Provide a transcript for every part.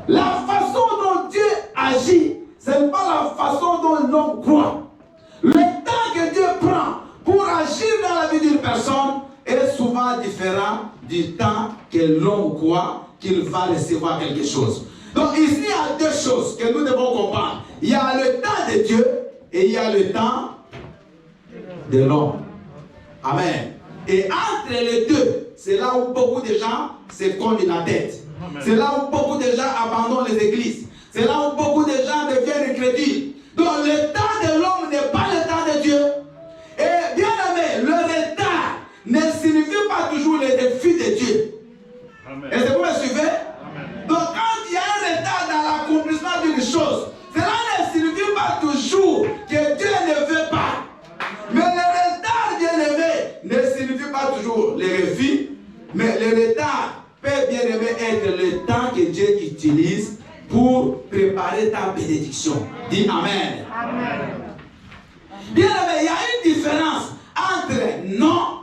La façon dont Dieu agit, ce n'est pas la façon dont l'homme croit. Le temps que Dieu prend pour agir dans la vie d'une personne est souvent différent du temps que l'homme croit qu'il va recevoir quelque chose. Donc ici, il y a deux choses que nous devons comprendre. Il y a le temps de Dieu et il y a le temps de l'homme. Amen. Et entre les deux, c'est là où beaucoup de gens se cognent la tête. C'est là où beaucoup de gens abandonnent les églises. C'est là où beaucoup de gens deviennent incrédules. Donc le temps de l'homme n'est pas le temps de Dieu. Et bien aimé, le retard ne signifie pas toujours le défi de Dieu. Est-ce que vous me suivez? Amen. Donc quand il y a un retard dans l'accomplissement d'une chose, cela ne signifie pas toujours que Dieu ne veut pas. Mais le retard, bien aimé, ne signifie pas toujours le refus. Mais le retard peut bien aimé être le temps que Dieu utilise pour préparer ta bénédiction. Dis Amen. Amen. Bien aimé, il y a une différence entre non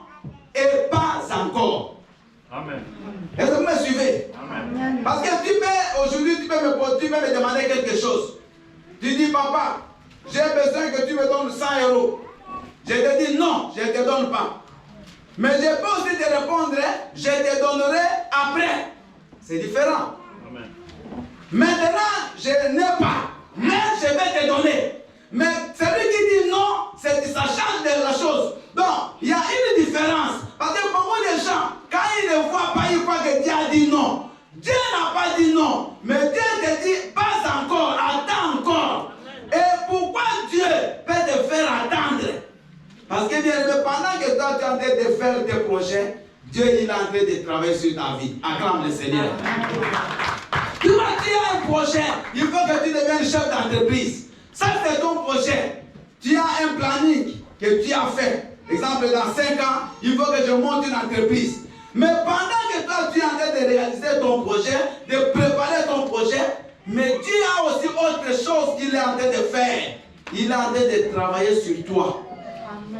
et pas encore. Amen. Est-ce que vous me suivez? Amen. Parce que aujourd'hui, tu peux me demander quelque chose. Tu dis, papa, j'ai besoin que tu me donnes 100 €. Je te dis non, je ne te donne pas. Mais je peux aussi te répondre, je te donnerai après. C'est différent. Amen. Maintenant, je n'ai pas, mais je vais te donner. Mais celui qui dit non, ça change de la chose. Donc, il y a une différence. Parce que beaucoup de gens, quand ils ne voient pas, ils croient que Dieu a dit non. Dieu n'a pas dit non. Mais Dieu te dit, pas encore, attends encore. Et pourquoi Dieu peut te faire attendre? Parce que bien, pendant que toi tu es en train de faire tes projets, Dieu il est en train de travailler sur ta vie. Acclame le Seigneur. Tu as un projet, il faut que tu deviennes chef d'entreprise. Ça c'est ton projet. Tu as un planning que tu as fait. Exemple, dans 5 ans, il faut que je monte une entreprise. Mais pendant que toi tu es en train de réaliser ton projet, de préparer ton projet, mais Dieu a aussi autre chose qu'il est en train de faire. Il est en train de travailler sur toi.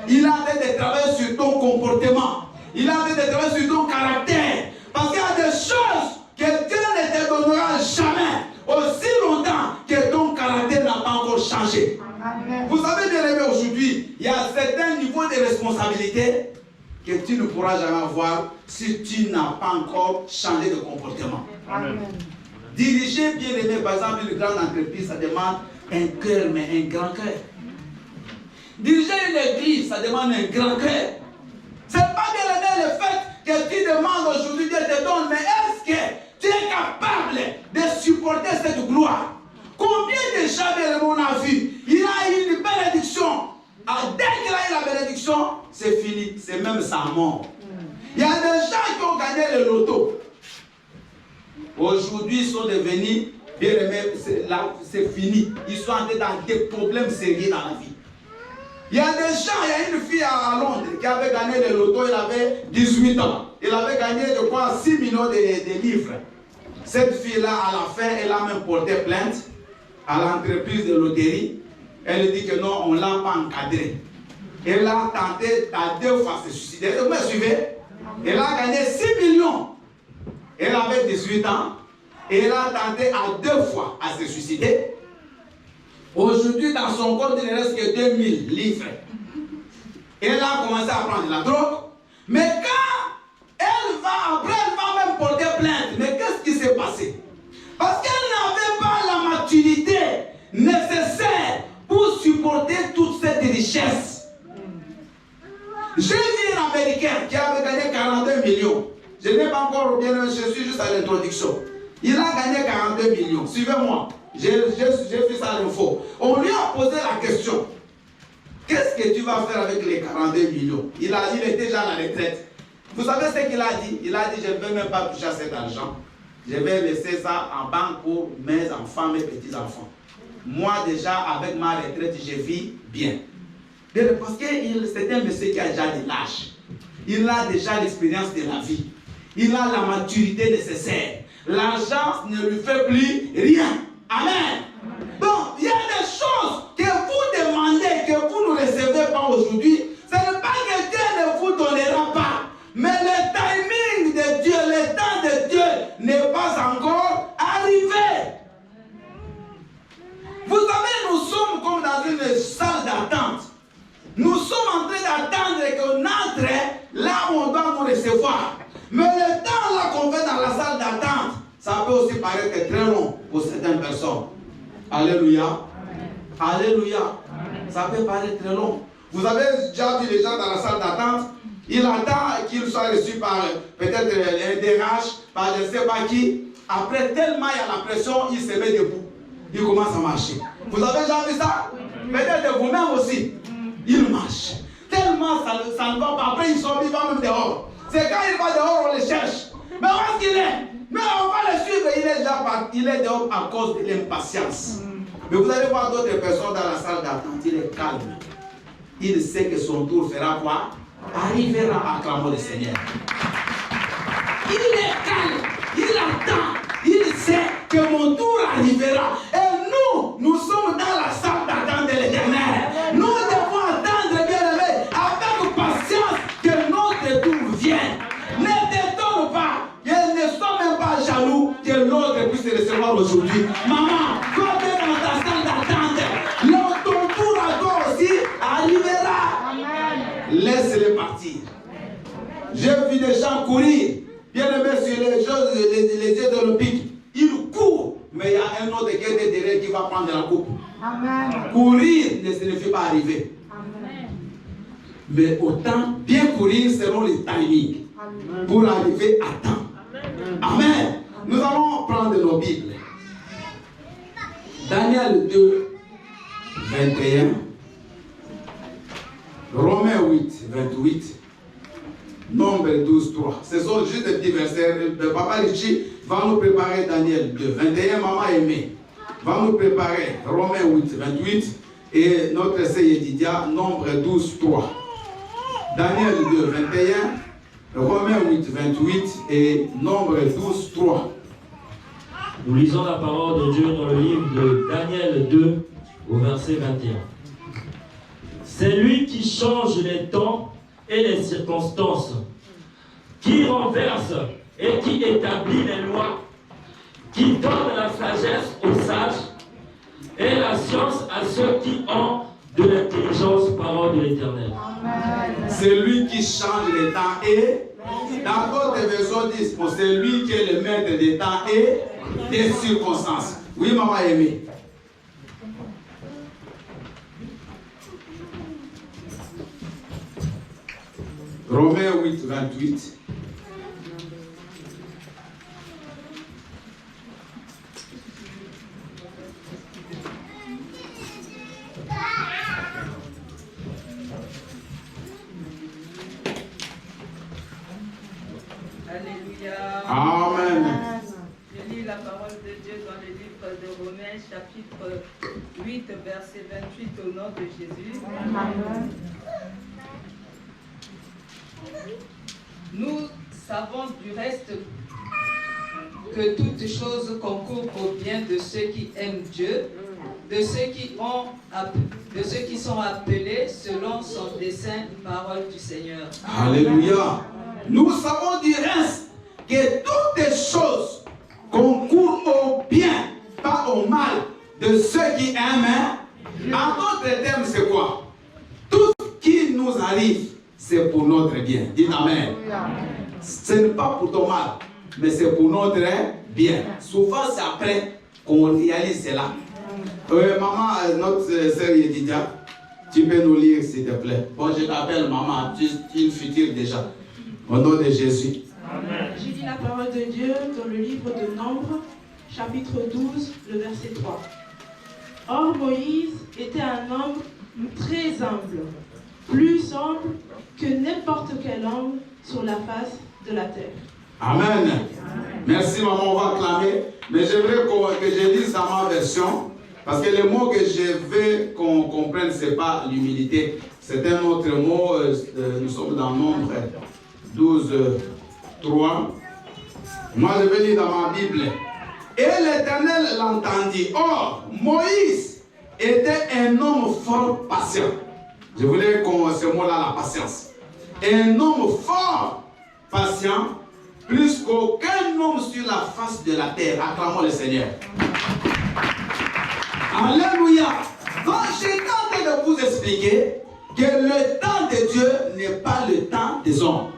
Il est en train de travailler sur ton comportement. Il est en train de travailler sur ton caractère. Parce qu'il y a des choses que Dieu ne te donnera jamais aussi longtemps que ton caractère n'a pas encore changé. Amen. Vous savez bien aimé, aujourd'hui, il y a certains niveaux de responsabilité que tu ne pourras jamais avoir si tu n'as pas encore changé de comportement. Amen. Diriger bien aimé, par exemple, une grande entreprise, ça demande un cœur, mais un grand cœur. Diriger une église, ça demande un grand cœur. Ce n'est pas bien aimé le fait que tu demandes aujourd'hui, Dieu te donne, mais est-ce que tu es capable de supporter cette gloire? Combien de gens, bien aimé, on a vu, il a eu une bénédiction. Alors, dès qu'il a eu la bénédiction, c'est fini, c'est même sa mort. Il y a des gens qui ont gagné le loto. Aujourd'hui, ils sont devenus, bien aimé, c'est fini. Ils sont entrés dans des problèmes sérieux dans la vie. Il y a des gens, il y a une fille à Londres qui avait gagné le loto, il avait 18 ans. Il avait gagné, je crois, 6 millions de livres. Cette fille-là, à la fin, elle a même porté plainte à l'entreprise de loterie. Elle dit que non, on ne l'a pas encadré. Elle a tenté à 2 fois de se suicider. Vous me suivez? Elle a gagné 6 millions. Elle avait 18 ans. Et elle a tenté à 2 fois à se suicider. Aujourd'hui, dans son corps, il ne reste que 2000 livres. Elle a commencé à prendre de la drogue. Mais quand elle va même porter plainte. Mais qu'est-ce qui s'est passé? Parce qu'elle n'avait pas la maturité nécessaire pour supporter toute cette richesse. J'ai vu un Américain qui avait gagné 42 millions. Je n'ai pas encore bien, je suis juste à l'introduction. Il a gagné 42 millions. Suivez-moi. J'ai fait ça l'info. On lui a posé la question. Qu'est-ce que tu vas faire avec les 42 millions? Il est déjà à la retraite. Vous savez ce qu'il a dit? Il a dit, je ne vais même pas toucher à cet argent. Je vais laisser ça en banque pour mes enfants, mes petits-enfants. Moi déjà, avec ma retraite, je vis bien. Parce que c'est un monsieur qui a déjà de l'âge. Il a déjà l'expérience de la vie. Il a la maturité nécessaire. L'argent ne lui fait plus rien. Amen. Donc, il y a des choses que vous demandez, que vous ne recevez pas aujourd'hui. Ce n'est pas que Dieu ne vous donnera pas. Mais le timing de Dieu, le temps de Dieu n'est pas encore arrivé. très long pour certaines personnes. Alléluia. Alléluia. Ça peut paraître très long. Vous avez déjà vu les gens dans la salle d'attente, il attend qu'il soit reçu par peut-être un DRH, par je ne sais pas qui. Après, tellement il y a la pression, il se met debout. Il commence à marcher. Vous avez déjà vu ça? Peut-être vous-même aussi. Il marche. Tellement ça ne va pas. Après, il sort, il va même dehors. C'est quand il va dehors, on le cherche. Mais où est-ce qu'il est? Mais on va le suivre. Il est déjà parti. Il est dehors à cause de l'impatience. Mais vous allez voir d'autres personnes dans la salle d'attente. Il est calme. Il sait que son tour fera quoi? Arrivera, acclamons le Seigneur. Il est calme. Il attend. Il sait que mon tour arrivera. Et nous sommes dans la salle d'attente de l'Éternel. Nous devons attendre, bien-aimés, avec patience que notre tour vienne. Ne t'étonne pas. Et ne sois même pas jaloux que l'autre puisse te recevoir aujourd'hui. Maman, quand tu es dans ta salle d'attente, ton tour à toi aussi arrivera. Laisse-les partir. J'ai vu des gens courir. Bien-aimés sur les Jeux olympiques. Ils courent, mais il y a un autre qui est derrière qui va prendre la coupe. Amen. Courir ne signifie pas arriver. Amen. Mais autant bien courir selon les timings pour arriver à temps. Amen. Amen. Nous allons prendre nos Bibles. Daniel 2, 21. Romains 8, 28. Nombre 12, 3. Ce sont juste des petits versets. Papa Richie va nous préparer Daniel 2, 21. Maman aimée va nous préparer Romains 8, 28. Et notre sœur Didia, Nombre 12, 3. Daniel 2, 21. Romains 8, 28. Et Nombre 12, 3. Nous lisons la parole de Dieu dans le livre de Daniel 2, au verset 21. C'est lui qui change les temps et les circonstances, qui renverse et qui établit les lois, qui donne la sagesse aux sages et la science à ceux qui ont de l'intelligence, parole de l'Éternel. C'est lui qui change les temps et, dans votre version dit, c'est lui qui est le maître des temps et des circonstances. Oui, maman aimée. Romains 8, 28. Alléluia. Amen. Je lis la parole de Dieu dans le livre de Romains, chapitre 8, verset 28, au nom de Jésus. Amen. Nous savons du reste que toutes choses concourent au bien de ceux qui aiment Dieu, de ceux qui sont appelés selon son dessein, parole du Seigneur. Alléluia. Nous savons du reste que toutes les choses concourent au bien, pas au mal, de ceux qui aiment. En d'autres termes, c'est quoi? Tout ce qui nous arrive, c'est pour notre bien. Dites Amen. Ce n'est pas pour ton mal, mais c'est pour notre bien. Souvent, c'est après qu'on réalise cela. Maman, notre sœur Yedidia, tu peux nous lire, s'il te plaît. Bon, je t'appelle maman, tu es une future déjà. Au nom de Jésus. Amen. J'ai dit la parole de Dieu dans le livre de Nombre, chapitre 12, le verset 3. Or, Moïse était un homme très humble, plus humble que n'importe quel homme sur la face de la terre. Amen. Amen. Merci maman, on va acclamer. Mais j'aimerais que je dise dans ma version, parce que le mot que je veux qu'on comprenne, ce n'est pas l'humilité. C'est un autre mot, nous sommes dans Nombre 12, 3. Moi, je vais lire dans ma Bible. Et l'Éternel l'entendit. Or, Moïse était un homme fort patient. Je voulais qu'on ce mot-là, la patience. Un homme fort patient, plus qu'aucun homme sur la face de la terre. Acclamons le Seigneur. Alléluia. Donc, j'ai tenté de vous expliquer que le temps de Dieu n'est pas le temps des hommes.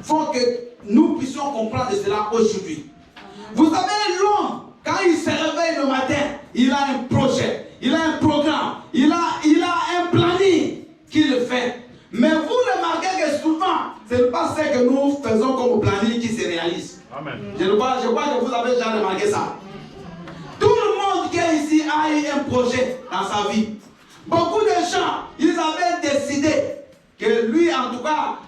Il faut que nous puissions comprendre cela aujourd'hui. Vous savez, l'homme quand il se réveille le matin, il a un projet, il a un programme, il a un planning qu'il fait. Mais vous remarquez que souvent, ce n'est pas ce que nous faisons comme planning qui se réalise. Amen. Je crois que vous avez déjà remarqué ça. Tout le monde qui est ici a eu un projet dans sa vie. Beaucoup de gens, ils avaient décidé que lui, en tout cas,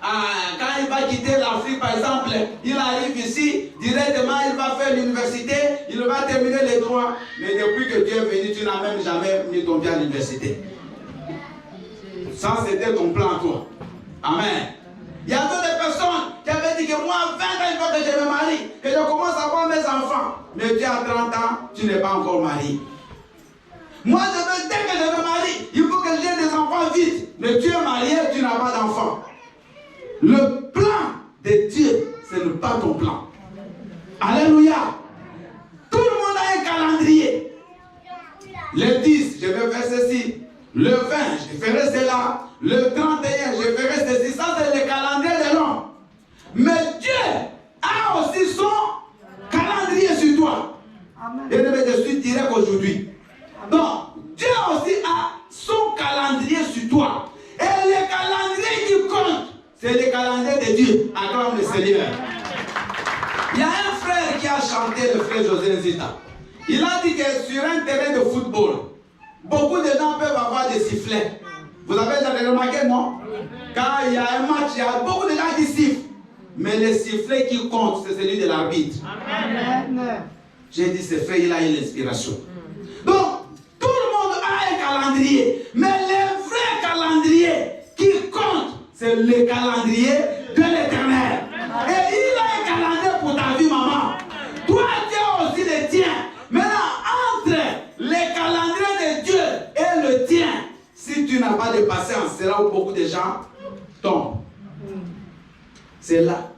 quand il va quitter l'Afrique, par exemple, il arrive ici, directement, il va faire l'université, il va terminer les droits. Mais depuis que Dieu est venu, tu n'as même jamais mis ton pied à l'université. Ça, c'était ton plan, toi. Amen. Il y a d'autres personnes qui avaient dit que moi, 20 ans, il faut que je me marie, que je commence à avoir mes enfants. Mais tu as 30 ans, tu n'es pas encore marié. Moi, dès que je me marie, il faut que j'ai des enfants vite. Mais tu es marié, tu n'as pas d'enfants. Le plan de Dieu, ce n'est pas ton plan. Alléluia. Tout le monde a un calendrier. Le 10, je vais faire ceci. Le 20, je ferai cela. Le 31, je ferai ceci. Ça, c'est le calendrier de l'homme. Mais Dieu a aussi son calendrier sur toi. Et je suis direct aujourd'hui. Donc, Dieu aussi a son calendrier sur toi. Et le calendrier qui compte, c'est le calendrier de Dieu. Acclame le Seigneur. Il y a un frère qui a chanté, le frère José Zita. Il a dit que sur un terrain de football, beaucoup de gens peuvent avoir des sifflets. Vous avez déjà remarqué, non? Quand il y a un match, il y a beaucoup de gens qui sifflent. Mais le sifflet qui compte, c'est celui de l'arbitre. J'ai dit, ce frère, il a eu l'inspiration. Donc, tout le monde a un calendrier. Mais le vrai calendrier qui compte, c'est le calendrier de l'Éternel. Et il a un calendrier pour ta vie, maman. Toi, tu as aussi le tien. Maintenant, entre le calendrier de Dieu et le tien, si tu n'as pas de patience, c'est là où beaucoup de gens tombent. C'est là.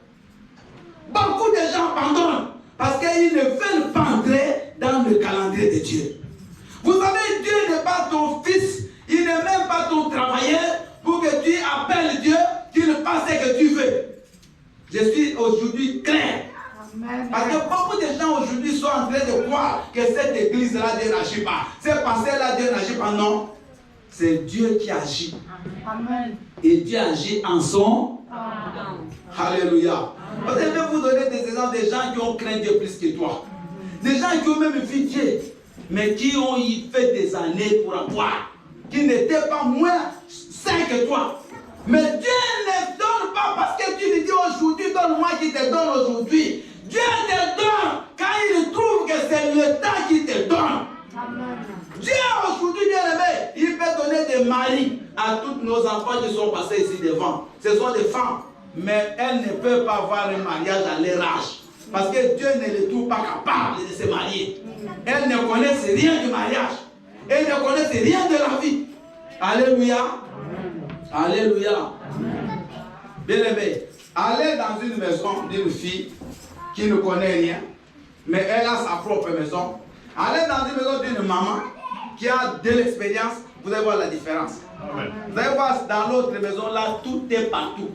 Beaucoup de gens abandonnent parce qu'ils ne veulent pas entrer dans le calendrier de Dieu. Vous savez, Dieu n'est pas ton fils, il n'est même pas ton travailleur pour que tu appelles Dieu, qu'il fasse ce que tu veux. Je suis aujourd'hui clair. Amen. Parce que beaucoup de gens aujourd'hui sont en train de croire que cette église-là, Dieu n'agit pas. Cette pensée-là, Dieu n'agit pas. Non. C'est Dieu qui agit. Amen. Et Dieu agit en son. Amen. Alléluia. Vous allez vous donner des exemples de gens qui ont craint Dieu plus que toi. Des gens qui ont même vu Dieu, mais qui ont fait des années pour avoir, qui n'étaient pas moins saints que toi. Mais Dieu ne donne pas parce que tu lui dis aujourd'hui, donne-moi qui te donne aujourd'hui. Dieu te donne quand il trouve que c'est le temps qu'il te donne. Amen. Dieu aujourd'hui, bien aimé, il peut donner des maris à tous nos enfants qui sont passés ici devant. Ce sont des femmes, mais elles ne peuvent pas avoir un mariage à leur âge. Parce que Dieu ne les trouve pas capables de se marier. Elles ne connaissent rien du mariage. Elles ne connaissent rien de la vie. Alléluia. Alléluia. Bien aimé, allez dans une maison d'une fille qui ne connaît rien, mais elle a sa propre maison. Allez dans une maison d'une maman qui a de l'expérience, vous allez voir la différence. Amen. Vous allez voir dans l'autre maison, là, tout est partout.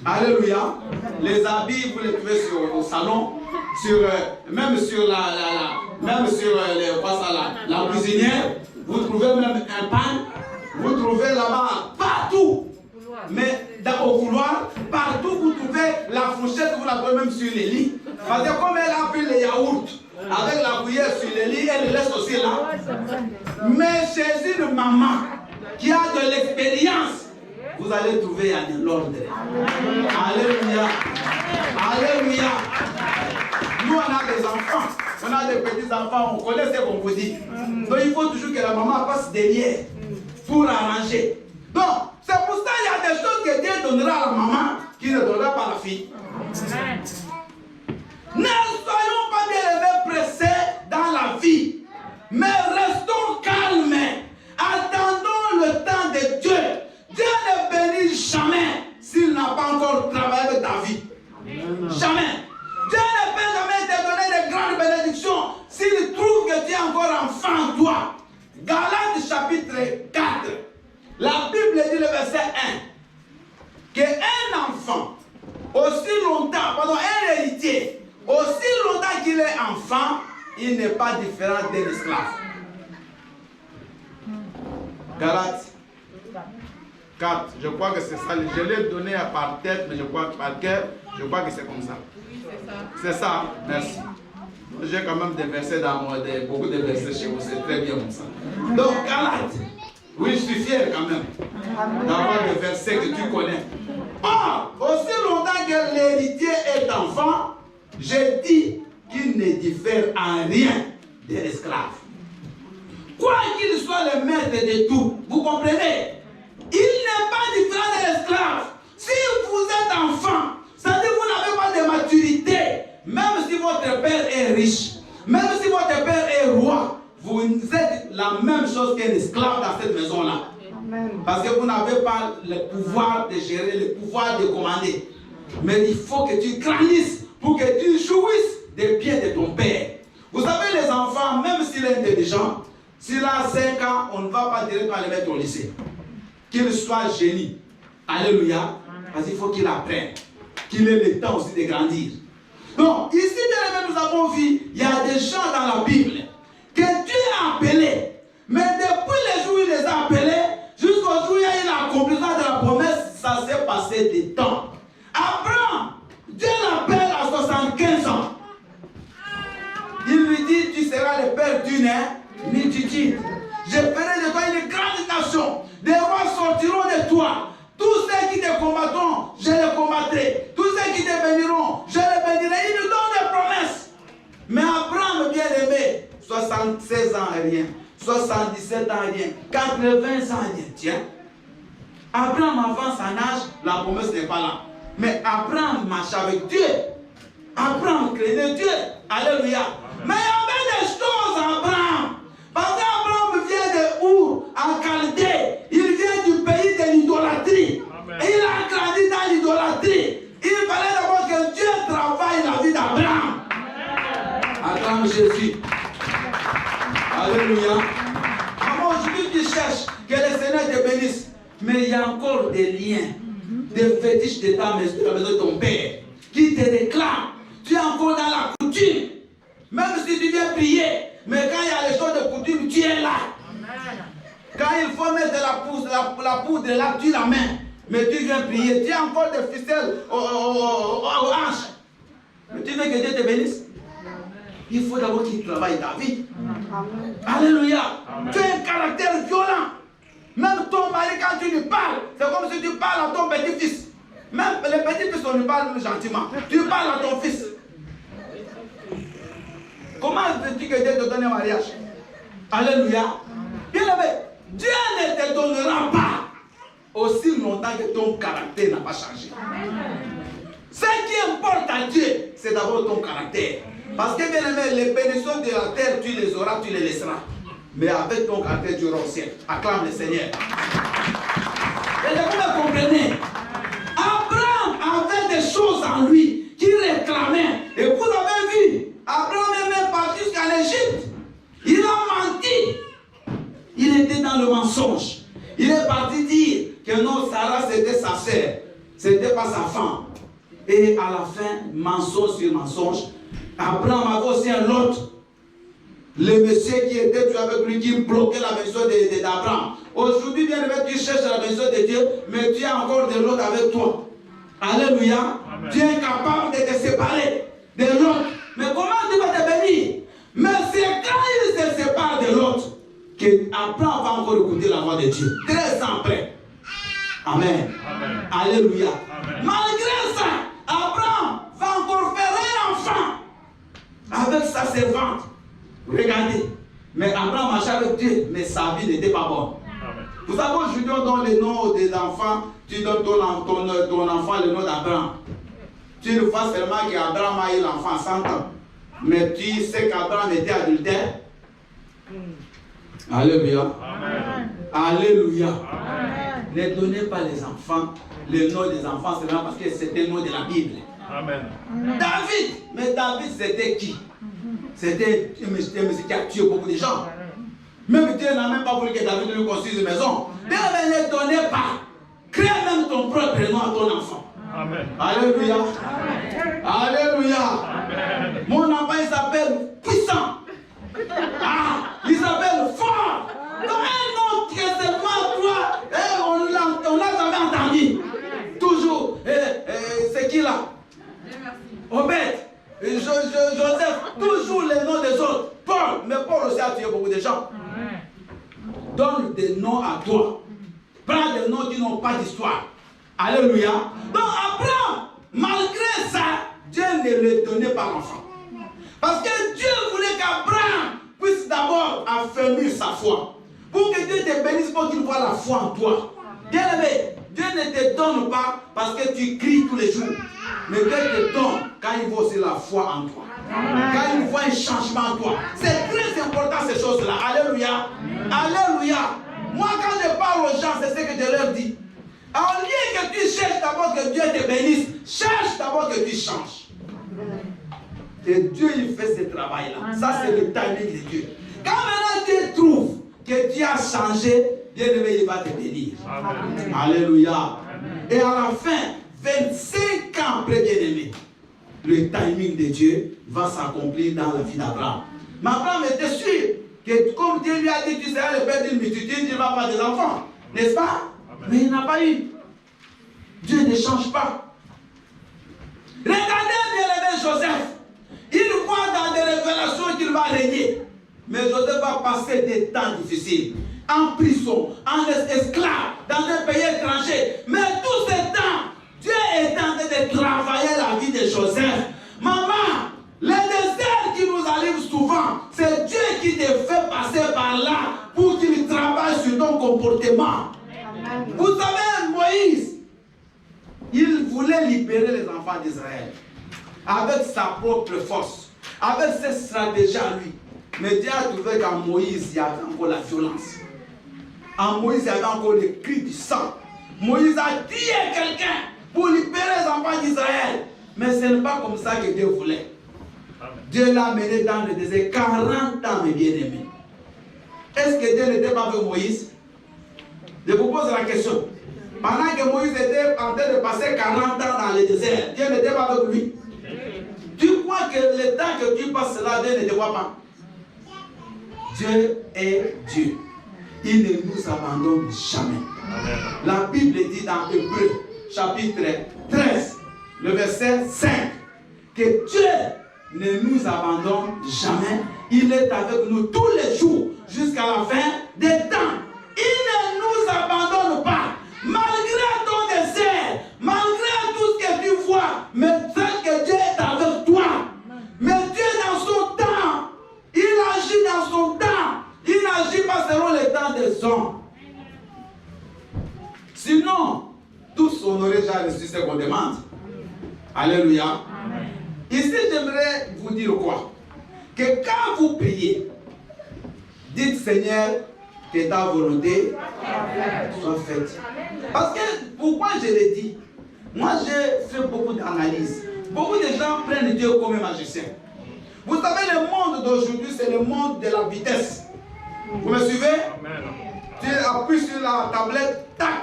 Alléluia. Les habits, vous les trouvez au salon, même sur la cuisinière. Vous trouvez même un pan. Vous trouvez là-bas, partout. Mais au couloir, partout vous trouvez la fourchette, vous la trouvez même sur les lits. Parce que comme elle a pris les yaourts avec la cuillère sur les lits, elle les laisse aussi là. Mais chez une maman qui a de l'expérience, vous allez trouver de l'ordre. Alléluia. Alléluia. Nous, on a des enfants, on a des petits-enfants, on connaît ce qu'on vous dit. Donc il faut toujours que la maman passe derrière pour arranger. Donc, c'est pour ça qu'il y a des choses que Dieu donnera à la maman qui ne donnera pas à la fille. Ne soyons pas bien élevés pressés dans la vie, mais restons calmes. Attendons le temps de Dieu. Dieu ne bénit jamais s'il n'a pas encore travaillé avec ta vie. Jamais. Dieu ne peut jamais te donner de grandes bénédictions s'il trouve que tu es encore enfant en toi. Galates chapitre 4. La Bible dit le verset 1. Qu'un enfant, un héritier, aussi longtemps qu'il est enfant, il n'est pas différent d'un esclave. Galates 4, je crois que c'est ça. Je l'ai donné par tête, mais je crois que par cœur, je crois que c'est comme ça. Oui, c'est ça. C'est ça, merci. J'ai quand même des versets dans moi, beaucoup de versets chez vous, c'est très bien comme ça. Donc, Galates, oui, je suis fier quand même d'avoir des versets que tu connais. Or, aussi longtemps que l'héritier est enfant, j'ai dit qu'il ne diffère en rien de l'esclave. Quoi qu'il soit le maître de tout, vous comprenez? Il n'est pas différent de l'esclave. Si vous êtes enfant, ça dit que vous n'avez pas de maturité. Même si votre père est riche, même si votre père est roi, vous êtes la même chose qu'un esclave dans cette maison-là. Parce que vous n'avez pas le pouvoir de gérer, le pouvoir de commander. Mais il faut que tu grandisses pour que tu jouisses des biens de ton père. Vous savez, les enfants, même s'il est intelligent, s'il a 5 ans, on ne va pas directement le mettre au lycée. Qu'il soit génie. Alléluia. Parce qu'il faut qu'il apprenne. Qu'il ait le temps aussi de grandir. Donc, ici, nous avons vu, il y a des gens dans la Bible que Dieu a appelés. Mais depuis le jour où il les a appelés, jusqu'au jour où il y a eu l'accomplissement de la promesse, ça s'est passé du temps. Abraham, Dieu l'appelle à 75 ans. Il lui dit, tu seras le père d'une multitude. Je ferai de toi une grande nation. Des rois sortiront de toi. Tous ceux qui te combattront, je les combattrai. Tous ceux qui te béniront, je les bénirai. Il nous donne des promesses. Mais Abraham, bien aimé, 76 ans et rien, 77 ans et rien, 80 ans et rien. Tiens, Abraham avant son âge, la promesse n'est pas là. Mais Abraham marche avec Dieu. Abraham craignait Dieu. Alléluia. Mais il y avait des choses à Abraham. Parce qu'Abraham vient de Our, en Chaldée. Il vient du pays de l'idolâtrie. Et il a grandi dans l'idolâtrie. Il fallait d'abord que Dieu travaille la vie d'Abraham. Attends Jésus. Alléluia. Maman, aujourd'hui tu cherches que le Seigneur te bénisse. Mais il y a encore des liens, des fétiches de ta maison, de la maison de ton père, qui te réclament. Tu es encore dans la coutume. Même si tu viens prier, mais quand il y a les choses de coutume, tu es là. Quand il faut mettre la poudre là, tu la mets. Mais tu viens prier, tu as encore des ficelles aux hanches. Mais tu veux que Dieu te bénisse? Il faut d'abord qu'il travaille ta vie. Alléluia. Tu as un caractère violent. Même ton mari, quand tu lui parles, c'est comme si tu parles à ton petit-fils. Même les petits-fils, on lui parle gentiment. Tu parles à ton fils. Comment veux-tu que Dieu te donne un mariage? Alléluia. Bien aimé, Dieu ne te donnera pas aussi longtemps que ton caractère n'a pas changé. Ce qui importe à Dieu, c'est d'abord ton caractère. Parce que bien aimé, les bénédictions de la terre, tu les auras, tu les laisseras. Mais avec ton caractère, tu auras au ciel. Acclame le Seigneur. Et vous me comprenez? Abraham avait des choses en lui qui réclamaient. Et vous avez vu, Abraham est même parti jusqu'à l'Égypte. Il a menti. Il était dans le mensonge. Il est parti dire que non, Sarah c'était sa sœur. C'était pas sa femme. Et à la fin, mensonge sur mensonge, Abraham avait aussi un autre. Le monsieur qui était avec lui, qui bloquait la maison d'Abraham. Aujourd'hui, bien aimé, tu cherches la maison de Dieu, mais tu as encore de l'autre avec toi. Alléluia. Amen. Tu es incapable de te séparer de l'autre. Mais comment tu vas te bénir? Mais c'est quand il se sépare de l'autre qu'Abraham va encore écouter la voix de Dieu. 13 ans après. Amen. Amen. Alléluia. Amen. Malgré ça, Abraham va encore faire un enfant avec sa servante. Regardez. Mais Abraham marchait avec Dieu, mais sa vie n'était pas bonne. Amen. Vous savez, aujourd'hui, on donne le nom des enfants. Tu donnes ton enfant le nom d'Abraham. Tu ne vois seulement qu'Abraham a eu l'enfant à 100 ans. Mais tu sais qu'Abraham était adultère. Alléluia. Amen. Alléluia. Amen. Ne donnez pas les enfants le nom des enfants seulement parce que c'était le nom de la Bible. Amen. David. Mais David, c'était qui? C'était un monsieur qui a tué beaucoup de gens. Même Dieu n'a même pas voulu que David lui construise une maison. Dieu ne donnait pas. Crée même ton propre nom à ton enfant. Amen. Alléluia. Amen. Alléluia. Amen. Mon enfant il s'appelle puissant. c'est qui là? Obed. Joseph, toujours les noms des autres. Paul, mais Paul aussi a tué beaucoup de gens. Donne des noms à toi. Prends des noms qui n'ont pas d'histoire. Alléluia. Donc Abraham, malgré ça, Dieu ne lui donnait pas l'enfant. Parce que Dieu voulait qu'Abraham puisse d'abord affermir sa foi. Pour que Dieu te bénisse, pour qu'il voit la foi en toi. Bien aimé, Dieu ne te donne pas parce que tu cries tous les jours. Mais Dieu te donne quand il voit aussi la foi en toi. Quand il voit un changement en toi. C'est très important ces choses-là. Alléluia. Alléluia. Moi quand je parle aux gens, c'est ce que je leur dis. Au lieu que tu cherches d'abord que Dieu te bénisse, cherche d'abord que tu changes. Et Dieu il fait ce travail-là. Ça c'est le timing de Dieu. Quand maintenant Dieu trouve que tu as changé, Dieu il va te bénir. Amen. Alléluia. Amen. Et à la fin, 25 ans après bien-aimé, le timing de Dieu va s'accomplir dans la vie d'Abraham. Mais Abraham était sûr que comme Dieu lui a dit, tu seras le père d'une multitude, il va avoir des enfants. N'est-ce pas? Amen. Mais il n'a pas eu. Dieu ne change pas. Regardez bien-aimé Joseph. Il voit dans des révélations qu'il va régner. Mais Joseph va passer des temps difficiles. En prison, en esclave, dans un pays étranger. Mais tous ces temps, Dieu est en train de travailler la vie de Joseph. Maman, les déserts qui nous arrivent souvent, c'est Dieu qui te fait passer par là pour qu'il travaille sur ton comportement. Amen. Vous savez, Moïse, il voulait libérer les enfants d'Israël avec sa propre force, avec ses stratégies à lui. Mais Dieu a trouvé qu'en Moïse, il y avait encore la violence. En Moïse, il y avait encore le cri du sang. Moïse a tué quelqu'un pour libérer les enfants d'Israël. Mais ce n'est pas comme ça que Dieu voulait. Amen. Dieu l'a mené dans le désert 40 ans, mes bien-aimés. Est-ce que Dieu n'était pas avec Moïse? Je vous pose la question. Pendant que Moïse était en train de passer 40 ans dans le désert, Dieu n'était pas avec lui? Tu crois que le temps que tu passes là, Dieu ne te voit pas? Dieu est Dieu. Il ne nous abandonne jamais. Amen. La Bible dit dans Hébreux, chapitre 13, le verset 5, que Dieu ne nous abandonne jamais. Il est avec nous tous les jours jusqu'à la fin des temps. Il ne nous abandonne pas. Malgré ton désert, malgré tout ce que tu vois, mais sache que Dieu est avec toi. Mais Dieu dans son temps, il agit dans son temps. Il n'agit pas selon le temps des hommes. Sinon, tous on aurait déjà reçu ce qu'on demande. Alléluia. Amen. Ici, j'aimerais vous dire quoi? Que quand vous priez, dites Seigneur, que ta volonté soit faite. Parce que, pourquoi je le dis? Moi, j'ai fait beaucoup d'analyses. Beaucoup de gens prennent Dieu comme un magicien. Vous savez, le monde d'aujourd'hui, c'est le monde de la vitesse. Vous me suivez? Amen. Tu appuies sur la tablette, tac.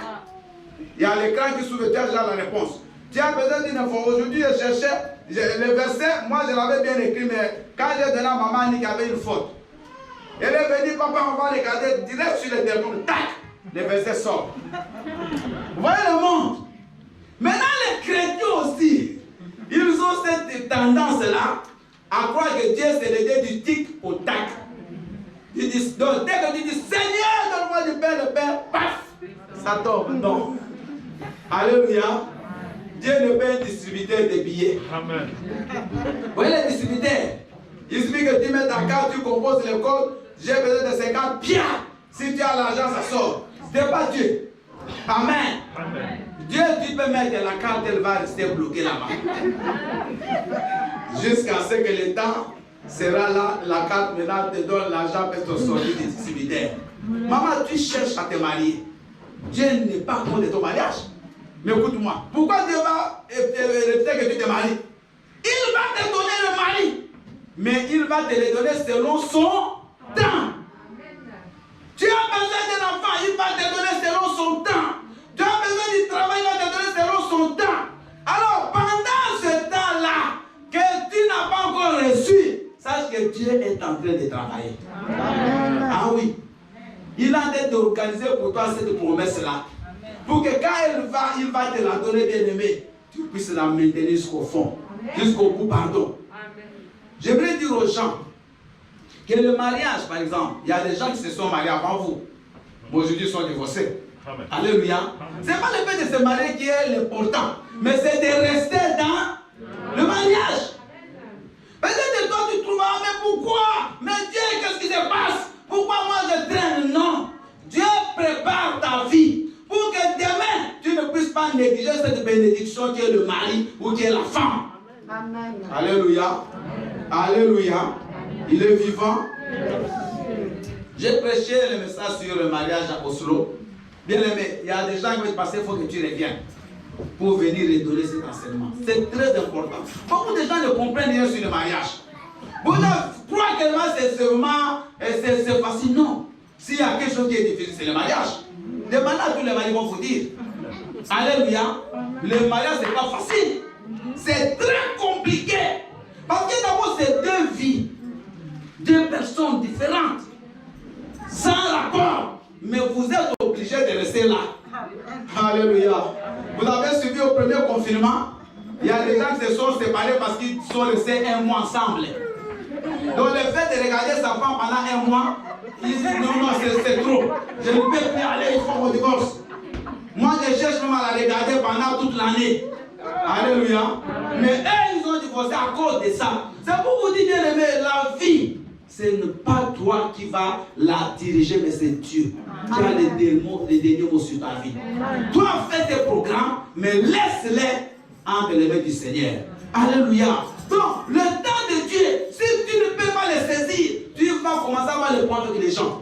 Il y a l'écran qui s'ouvre, tu as déjà la réponse. Tu as besoin d'une info. Aujourd'hui, je cherchais le verset, moi je l'avais bien écrit, mais quand j'ai donné à maman, il y avait une faute. Elle est venue, papa, on va regarder direct sur le téléphone, tac, le verset sort. Vous voyez le monde? Maintenant, les chrétiens aussi, ils ont cette tendance-là à croire que Dieu c'est le Dieu du tic au tac. Ils disent, donc, dès que tu dis Seigneur, donne-moi du pain, le pain, paf, ça tombe. Non. Alléluia. Dieu n'est pas un distributeur de billets. Amen. Vous voyez les distributeurs? Il suffit que tu mets ta carte, tu composes le code, j'ai besoin de 50 pieds. Si tu as l'argent, ça sort. Ce n'est pas Dieu. Amen. Amen. Dieu, tu peux mettre la carte, elle va rester bloquée là-bas. Jusqu'à ce que le temps sera là, la carte maintenant te donne l'argent pour te sortir du distributeur. Maman, tu cherches à te marier. Dieu n'est pas contre ton mariage. Mais écoute-moi, pourquoi Dieu va éviter que tu te maries? Il va te donner le mari, mais il va te le donner selon son temps. Tu as besoin d'un enfant, il va te donner selon son temps. Tu as besoin du travail, il va te donner selon son temps. Alors, pendant ce temps-là, que tu n'as pas encore reçu, sache que Dieu est en train de travailler. Amen. Ah oui. Il a en train d'organiser pour toi cette promesse-là. Pour que quand il va te la donner, bien aimé, tu puisse la maintenir jusqu'au fond, jusqu'au bout, pardon. J'aimerais dire aux gens que le mariage, par exemple, il y a des gens qui se sont mariés avant vous, mais aujourd'hui sont divorcés. Amen. Alléluia. Ce n'est pas le fait de se marier qui est l'important, mais c'est de rester dans le mariage. Peut-être que toi tu trouves, ah mais pourquoi? Mais Dieu, qu'est-ce qui se passe? Pourquoi moi je traîne? Non. Dieu prépare ta vie pour que demain tu ne puisses pas négliger cette bénédiction qui est le mari ou qui est la femme. Amen. Alléluia. Alléluia. Il est vivant. J'ai prêché le message sur le mariage à Oslo. Bien aimé, il y a des gens qui vont passer, il faut que tu reviennes pour venir et donner cet enseignement. C'est très important. Beaucoup de gens ne comprennent rien sur le mariage. Beaucoup de gens croient que c'est vraiment c'est facile. Non. S'il y a quelque chose qui est difficile, c'est le mariage. Demandez à tous les maris vont vous dire. Alléluia. Le mariage, ce n'est pas facile. C'est très compliqué. Parce que d'abord, c'est deux vies. Deux personnes différentes. Sans rapport. Mais vous êtes obligés de rester là. Alléluia. Vous avez suivi au premier confinement. Il y a des gens qui se sont séparés parce qu'ils sont restés un mois ensemble. Donc le fait de regarder sa femme pendant un mois, ils disent non, c'est trop. Je ne peux plus aller, il faut qu'on divorce. Moi je cherche même à la regarder pendant toute l'année. Alléluia. Mais eux, ils ont divorcé à cause de ça. C'est pour vous dire, bien aimé, la vie, ce n'est pas toi qui vas la diriger, mais c'est Dieu qui a les derniers mots sur ta vie. Toi, fais tes programmes, mais laisse-les entre les mains du Seigneur. Alléluia. Donc, le temps de Dieu, si tu ne peux pas les saisir, tu vas commencer à le prendre avec les gens.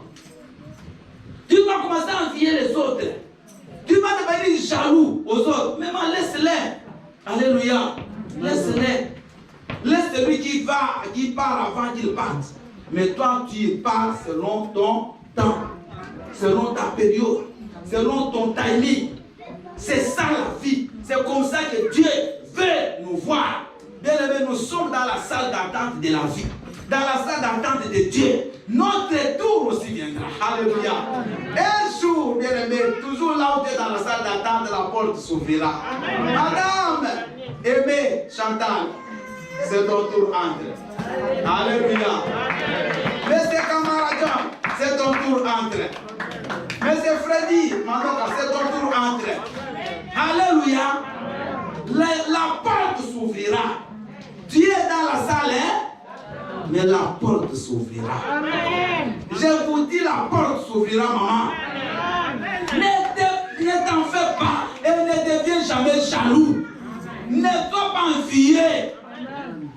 Tu vas commencer à envier les autres. Tu vas devenir jaloux aux autres. Mais laisse-les. Alléluia. Laisse-les. Laisse celui qui part avant qu'il parte. Mais toi, tu pars selon ton temps, selon ta période, selon ton timing. C'est ça la vie. C'est comme ça que Dieu veut nous voir. Bien aimé, nous sommes dans la salle d'attente de la vie. Dans la salle d'attente de Dieu. Notre tour aussi viendra. Alléluia. Un jour, bien aimé, toujours là où tu es dans la salle d'attente, la porte s'ouvrira. Madame, aimée, Chantal, c'est ton tour, entre. Alléluia. Monsieur Camarade, c'est ton tour, entre. Monsieur Freddy, Madoka, c'est ton tour, entre. Alléluia. La porte s'ouvrira. Tu es dans la salle, hein? Mais la porte s'ouvrira. Je vous dis, la porte s'ouvrira, maman. Ne t'en fais pas et ne deviens jamais jaloux. Ne sois pas envié.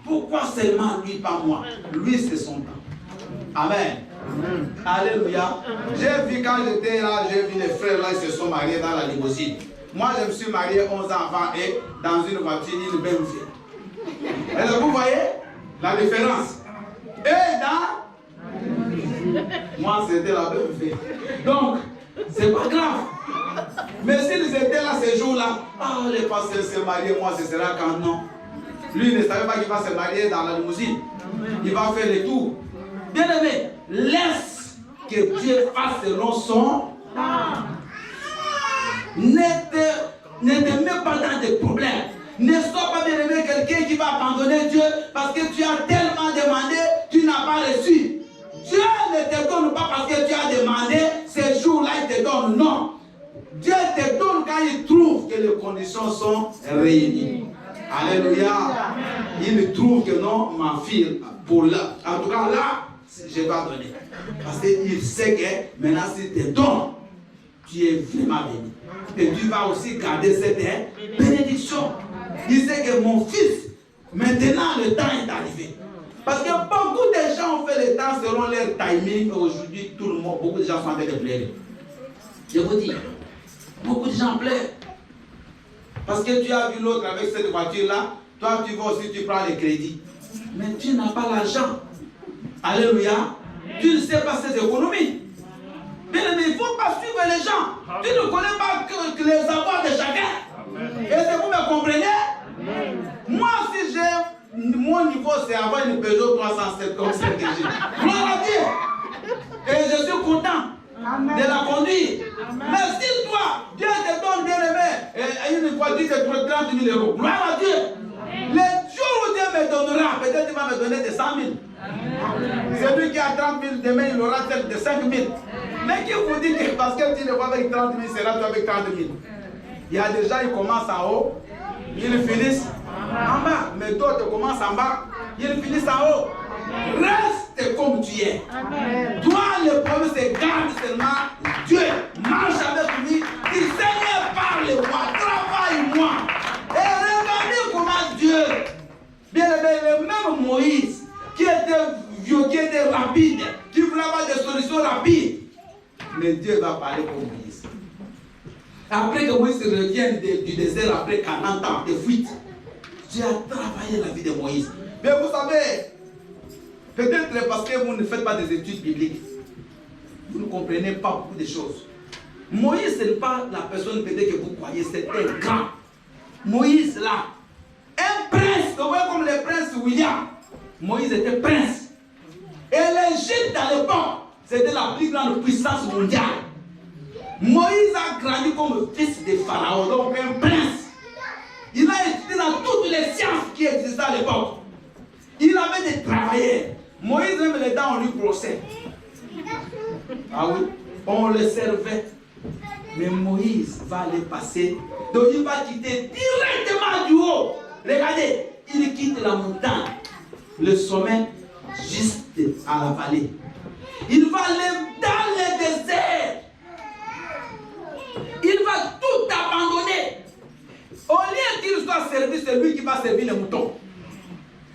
Pourquoi seulement lui, pas moi? Lui, c'est son temps. Amen. Alléluia. J'ai vu quand j'étais là, j'ai vu les frères là, ils se sont mariés dans la limousine. Moi, je me suis marié 11 ans avant et dans une voiture, une même vie. Et là, vous voyez la différence. Et dans... Moi, c'était la même vie. Donc, c'est pas grave. Mais s'ils étaient là ces jours-là, ah, les pasteurs se marient, moi, ce sera quand non. Lui, il ne savait pas qu'il va se marier dans la limousine. Il va faire le tour. Bien aimé, laisse que Dieu fasse selon son temps. Ne te mets pas dans des problèmes. Ne sois pas, bien aimé, quelqu'un qui va abandonner Dieu parce que tu as tellement demandé, tu n'as pas reçu. Dieu ne te donne pas parce que tu as demandé, ces jours-là, il te donne. Non. Dieu te donne quand il trouve que les conditions sont réunies. Alléluia. Il trouve que non, ma fille, pour là, en tout cas là, je vais donner. Parce qu'il sait que maintenant, si tu te donnes, tu es vraiment béni. Et tu vas aussi garder cette bénédiction. Il sait que mon fils, maintenant le temps est arrivé. Parce que beaucoup de gens ont fait le temps selon leur timing. Aujourd'hui, tout le monde, beaucoup de gens sont en train de pleurer. Je vous dis, beaucoup de gens pleurent. Parce que tu as vu l'autre avec cette voiture-là, toi tu vas aussi, tu prends les crédits. Mais tu n'as pas l'argent. Alléluia. Tu ne sais pas ses économies. Bien aimé, il ne faut pas suivre les gens. Tu ne connais pas que les avoirs de chacun. Et c'est vous me comprenez? Moi, si j'ai mon niveau, c'est avoir une Peugeot 307 comme celle que j'ai. Gloire à Dieu. Et je suis content de la conduire. Mais si toi, Dieu te donne, bien aimé, une voiture de 30 000 euros. Gloire à Dieu. Le jour où Dieu me donnera, peut-être il va me donner des 100 000. Celui qui a 30 000, demain il aura celle de 5 000. Mais qui vous dit que parce que tu le vois avec 30 000, c'est là avec 30 000. Il y a des gens, ils commencent en haut, ils finissent en bas. Mais d'autres commencent en bas, ils finissent en haut. Reste comme tu es. Amen. Toi, le problème, c'est garde seulement Dieu. Marche avec lui. Dis Seigneur, parle-moi, travaille-moi. Et regardez comment Dieu, bien le même Moïse, qui était vieux, qui était rapide, qui voulait avoir des solutions rapides. Mais Dieu va parler pour Moïse. Après que Moïse revienne du désert, après 40 ans de fuite, Dieu a travaillé la vie de Moïse. Mais vous savez, peut-être parce que vous ne faites pas des études bibliques, vous ne comprenez pas beaucoup de choses. Moïse, ce n'est pas la personne peut-être que vous croyez, c'était grand. Moïse, là, un prince, vous voyez comme le prince William. Moïse était prince. Et l'Égypte à l'époque, c'était la plus grande puissance mondiale. Moïse a grandi comme fils de Pharaon, donc un prince. Il a étudié dans toutes les sciences qui existaient à l'époque. Il avait des travailleurs. Moïse, même les dents, on lui brossait. Ah oui, on le servait. Mais Moïse va aller passer. Donc il va quitter directement du haut. Regardez, il quitte la montagne, le sommet, juste à la vallée. Il va aller dans le désert. Il va tout abandonner. Au lieu qu'il soit servi, c'est lui qui va servir les moutons.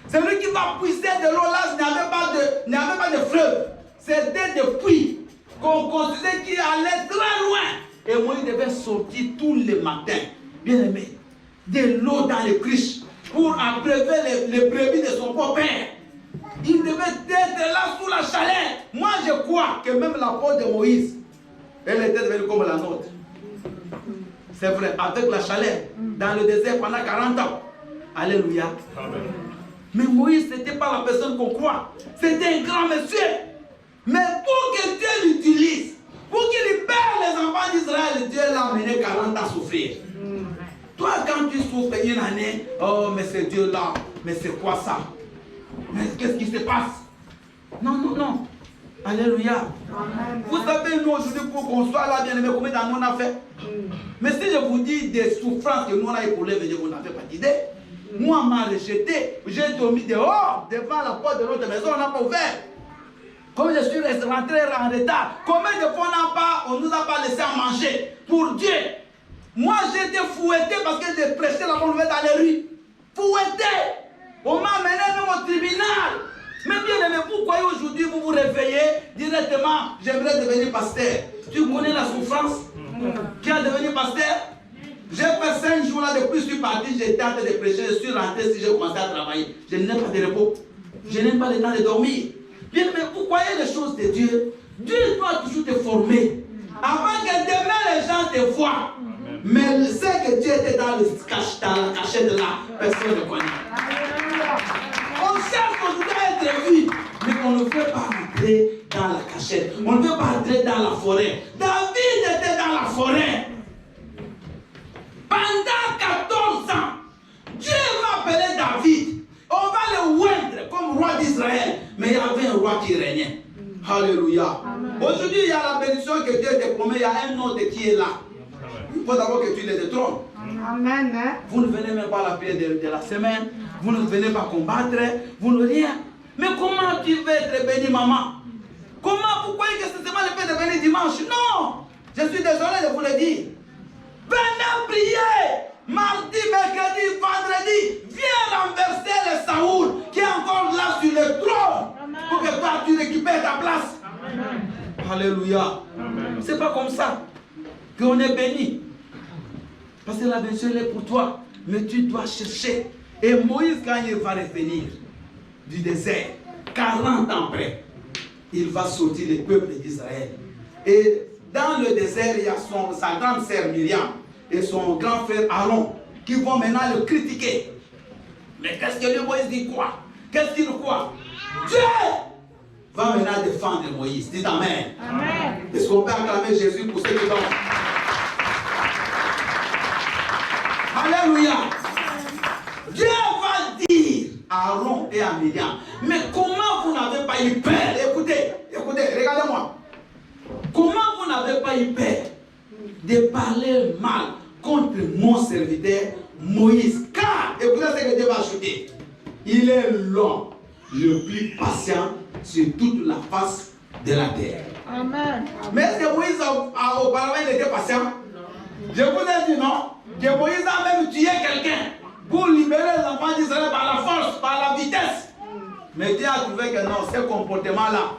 C'est lui qui va puiser de l'eau là, il n'y avait pas de fleuve. C'était des puits qu'on considérait qui allaient très loin. Et Moïse devait sortir tous les matins, bien aimé, de l'eau dans les criches pour abreuver les brebis de son beau-père. Il devait être là sous la chaleur. Moi je crois que même la peau de Moïse, elle était devenue comme la nôtre. C'est vrai, avec la chaleur, dans le désert pendant 40 ans. Alléluia. Amen. Mais Moïse, ce n'était pas la personne qu'on croit. C'était un grand monsieur. Mais pour que Dieu l'utilise, pour qu'il libère les enfants d'Israël, Dieu l'a amené 40 ans à souffrir. Toi, quand tu souffres une année, oh, mais c'est Dieu là, mais c'est quoi ça? Mais qu'est-ce qui se passe? Non, non, non. Alléluia. Amen. Vous savez, nous aujourd'hui, pour qu'on soit là, bien aimé, combien d'années on a fait? Mais si je vous dis des souffrances que nous on a éprouvées, vous n'avez pas d'idée. Moi, on m'a rejeté, j'ai dormi dehors, devant la porte de notre maison, on n'a pas ouvert. Comme je suis rentré en retard, combien de fois on ne nous a pas laissé à manger pour Dieu? Moi, j'ai été fouetté parce que j'ai prêché la bonne nouvelle dans les rues. Fouetté. On m'a amené même au tribunal. Mais bien aimé, vous croyez aujourd'hui, vous vous réveillez directement, j'aimerais devenir pasteur. Tu connais la souffrance? Qui a devenu pasteur? J'ai fait 5 jours là, depuis que je suis parti, j'étais en train de prêcher, je suis rentré si j'ai commencé à travailler. Je n'ai pas de repos. Je n'ai pas le temps de dormir. Bien, mais vous croyez les choses de Dieu? Dieu doit toujours te former. Avant que demain les gens te voient. Mais c'est que Dieu était dans la cachette là, personne ne connaît. On cherche aujourd'hui à être vu, mais on ne veut pas entrer dans la cachette. On ne veut pas entrer dans la forêt. David était dans la forêt. Pendant 14 ans, Dieu va appeler David. On va le oindre comme roi d'Israël. Mais il y avait un roi qui régnait. Alléluia. Aujourd'hui, il y a la bénédiction que Dieu te promet. Il y a un autre qui est là. Il faut d'abord que tu le détrônes. Amen. Vous ne venez même pas à la prière de la semaine. Vous ne venez pas combattre. Vous ne rien. Mais comment tu veux être béni, maman? Comment vous croyez que c'est seulement le fait de venir dimanche? Non. Je suis désolé de vous le dire. Venez prier. Mardi, mercredi, vendredi. Viens renverser le Saoul qui est encore là sur le trône. Amen. Pour que toi tu récupères ta place. Amen. Alléluia. C'est pas comme ça qu'on est béni. Parce que la bénédiction elle est pour toi. Mais tu dois chercher. Et Moïse, quand il va revenir du désert, 40 ans après, il va sortir le peuple d'Israël. Et dans le désert, il y a sa grande sœur Myriam et son grand frère Aaron qui vont maintenant le critiquer. Mais qu'est-ce que le Moïse dit quoi? Qu'est-ce qu'il croit? Dieu va maintenant défendre Moïse. Dites Amen. Amen. Est-ce qu'on peut acclamer Jésus pour ceux qui donnent? Alléluia. Dieu va dire à Aaron et à Myriam, mais comment vous n'avez pas eu peur? Écoutez, regardez-moi. Comment vous n'avez pas eu peur de parler mal contre mon serviteur Moïse? Car, écoutez ce que Dieu va ajouter. Il est l'homme le plus patient sur toute la face de la terre. Amen. Mais est-ce que Moïse auparavant il était patient? Je vous ai dit non. Que Moïse a même tué quelqu'un pour libérer les enfants d'Israël par la force, par la vitesse. Mais Dieu a trouvé que non, ce comportement-là,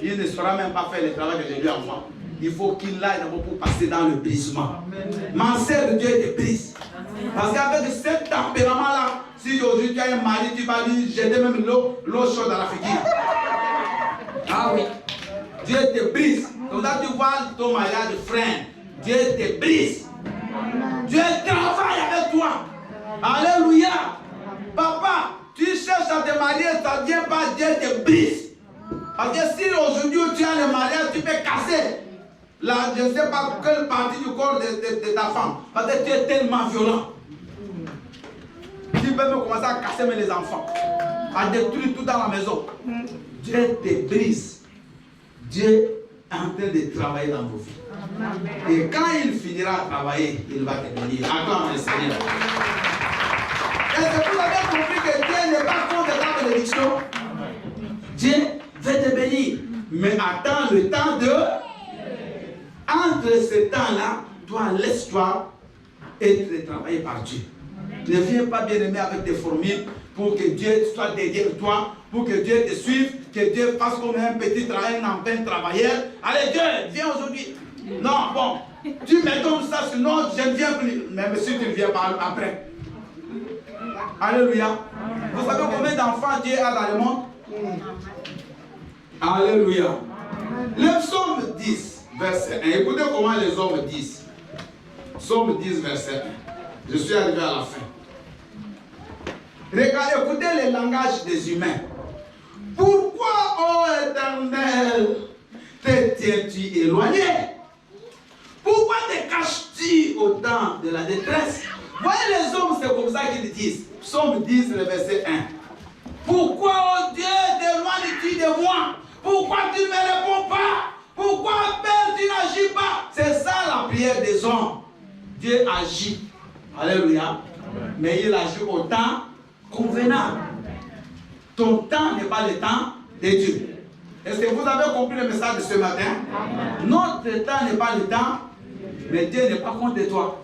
il ne saura même pas faire le travail que j'ai lui à moi. Il faut qu'il aille d'abord pour passer dans le brisement. Ma sœur de Dieu te brise. Parce qu'avec ce tempérament-là, si aujourd'hui tu as un mari, tu vas lui jeter même l'eau chaude à la figure. Ah oui. Dieu te brise. Donc là tu vois ton mariage de frère. Dieu te brise. Dieu travaille avec toi. Alléluia. Papa, tu cherches à te marier, ça ne vient pas, Dieu te brise. Parce que si aujourd'hui tu as le mariage, tu peux casser. Là, je ne sais pas quelle partie du corps de ta femme. Parce que tu es tellement violent. Tu peux même commencer à casser même les enfants. À détruire tout dans la maison. Dieu te brise. Dieu est en train de travailler dans vos vies. Et quand il finira à travailler, il va te bénir. Acclame le Seigneur. Est-ce que vous avez compris que Dieu n'est pas contre ta bénédiction? Dieu veut te bénir. Mais attends le temps de... Entre ce temps-là, toi, laisse-toi être travaillé par Dieu. Ne viens pas bien aimé avec des formules pour que Dieu soit derrière toi, pour que Dieu te suive, que Dieu fasse comme un petit travail, un emprunt travailleur. Allez Dieu, viens aujourd'hui. Non, bon, tu mets comme ça, sinon je ne viens plus. Même si tu ne viens pas après. Alléluia. Vous savez combien d'enfants Dieu a dans le monde? Alléluia. Le psaume 10. Verset 1. Écoutez comment les hommes disent. Psaume 10, verset 1. Je suis arrivé à la fin. Regardez, écoutez le langage des humains. Pourquoi, ô Éternel, te tiens-tu éloigné? Pourquoi te caches-tu au temps de la détresse? Voyez les hommes, c'est comme ça qu'ils disent. Psaume 10, le verset 1. Pourquoi, ô Dieu, t'éloignes-tu de moi? Pourquoi tu ne me réponds pas? Pourquoi, Père, tu n'agis pas? C'est ça la prière des hommes. Dieu agit. Alléluia. Mais il agit au temps convenable. Ton temps n'est pas le temps de Dieu. Est-ce que vous avez compris le message de ce matin? Notre temps n'est pas le temps, mais Dieu n'est pas contre toi.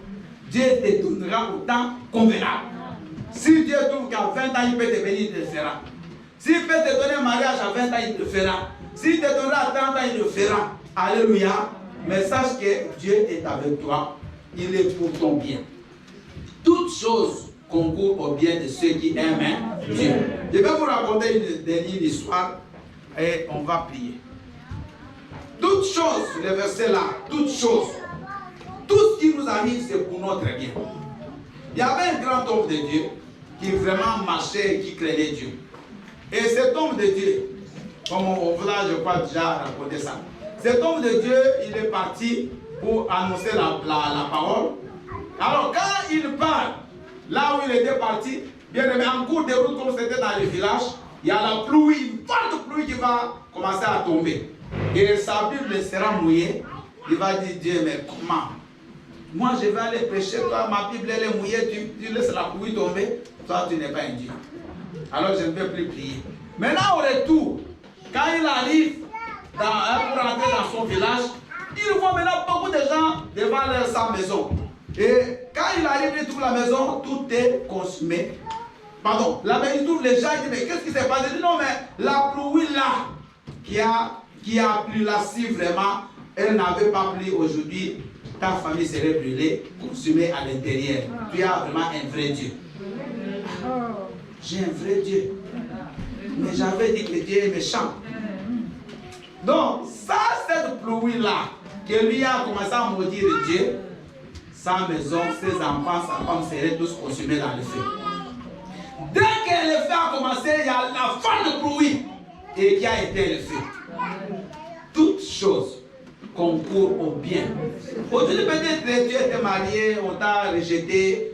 Dieu te donnera au temps convenable. Si Dieu trouve qu'à 20 ans, il peut te bénir, il te le fera. S'il peut te donner un mariage à 20 ans, il te le fera. S'il te donnera à 30 ans, il le fera. Alléluia. Mais sache que Dieu est avec toi. Il est pour ton bien. Toutes choses concourent au bien de ceux qui aiment Dieu. Je vais vous raconter une dernière histoire et on va prier. Toutes choses, le verset là, toutes choses, tout ce qui nous arrive, c'est pour notre bien. Il y avait un grand homme de Dieu qui vraiment marchait et qui craignait Dieu. Et cet homme de Dieu, comme on vous a, je crois, déjà raconté ça. Cet homme de Dieu, il est parti pour annoncer la parole. Alors, quand il parle, là où il était parti, bien aimé, en cours de route, comme c'était dans le village, il y a la pluie, une forte pluie qui va commencer à tomber. Et sa Bible sera mouillée. Il va dire, Dieu, mais comment? Moi, je vais aller prêcher, toi, ma Bible, elle est mouillée, tu laisses la pluie tomber. Toi, tu n'es pas un Dieu. Alors, je ne vais plus prier. Maintenant, au retour, quand il arrive pour rentrer dans son village, il voit maintenant beaucoup de gens devant sa maison. Et quand il arrive, il trouve la maison, tout est consumé. Pardon, là, il trouve les gens, il dit, mais qu'est-ce qui s'est passé? Il dit, non, mais la pluie là, qui a plu là, si vraiment, elle n'avait pas plu aujourd'hui, ta famille serait brûlée, consumée à l'intérieur. Tu as vraiment un vrai Dieu. J'ai un vrai Dieu. Mais j'avais dit que Dieu est méchant. Donc, ça, cette pluie-là, que lui a commencé à maudire Dieu, sa maison, ses enfants, sa femme seraient tous consumés dans le feu. Dès que le feu a commencé, il y a la forte pluie et qui a été le feu. Toutes choses concourent au bien. Aujourd'hui, peut-être tu étais marié, on t'a rejeté,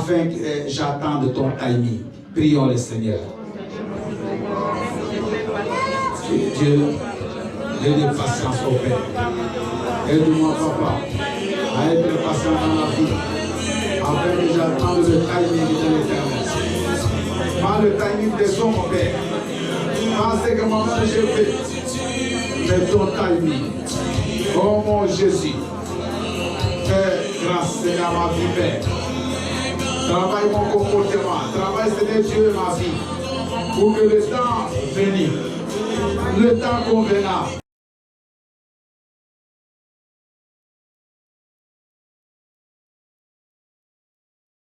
afin que j'attende ton timing. Prions le Seigneur. Dieu, j'ai de patience au Père. Aide-moi, Papa, à être patient dans la vie, afin que j'attende le timing de l'Éternel. Pas le timing des hommes, Père. Pas ce que moi-même j'ai fait, mais ton timing. Oh mon Jésus, fais grâce, Seigneur, ma vie, Père. Travaille mon comportement, travaille, Seigneur Dieu, ma vie, pour que le temps vienne, le temps convenable.